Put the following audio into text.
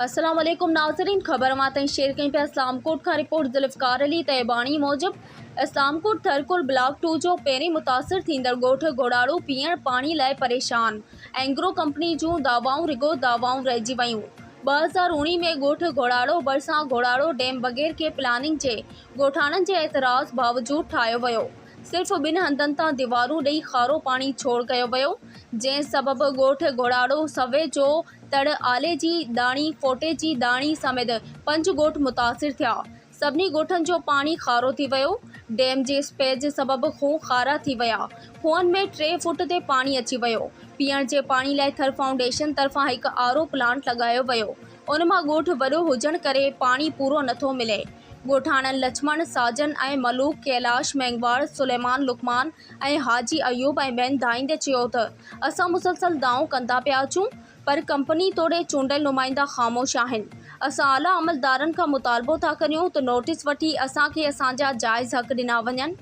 अस्सलाम वालेकुम नाज़रीन, ख़बर मातें शेयर कहीं पे इस्लामकोट का रिपोर्ट ज़ुल्फ़िकार अली तैबानी मूजिब इस्लामकोट थरकुल ब्लॉक 2 जो पहिरीं मुतासिर थींदड़ ॻोठ घोड़ाड़ो पीअण पाणी लाइ परेशान। एंग्रो कंपनी जूं दावाऊं रुगो दावाऊं रहिजी वयूं। 2019 में ॻोठ घोड़ाड़ो भरिसां घोड़ाड़ो डैम बग़ैर के प्लानिंग जे ॻोठाणनि जे एतराज़ बावजूद ठाहियो वियो। सिर्फ़ 2 हंधनि तां दीवारूं ॾेई खारो पाणी छोड़ कयो वियो, जंहिं सबबि ॻोठ घोड़ाड़ो सवे जो तड़ आले जी दाणी फोटे जी दाणी समेत 5 ॻोठ मुतासिर थिया। सभिनी ॻोठनि जो पाणी खारो थी वियो। डैम जे स्पेज सबबि खूह खारा थी विया। खूहनि में 3 फुट ते पाणी अची वियो। पीअण जे पाणी लाइ थर फाउंडेशन तरफ़ां हिकु आरओ प्लांट लॻायो वियो। उन मां ॻोठ वॾो हुजण करे पाणी पूरो नथो मिले। ॻोठाणनि लक्ष्मण साजन ऐं मलूक कैलाश मेंगवाड़ सुलेमान लुकमान ऐं हाजी अयूब ऐं ॿियनि दाईंदे चयो त असां मुसलसल दावो कंदा पिया अचूं, पर कंपनी तोड़े चूंडियल नुमाइंदा ख़ामोश आहिनि। असां आला अमलदारनि खां मुतालबो था करियूं त नोटिस वठी असांखे असांजा जाइज़ हक़ ॾिना वञनि।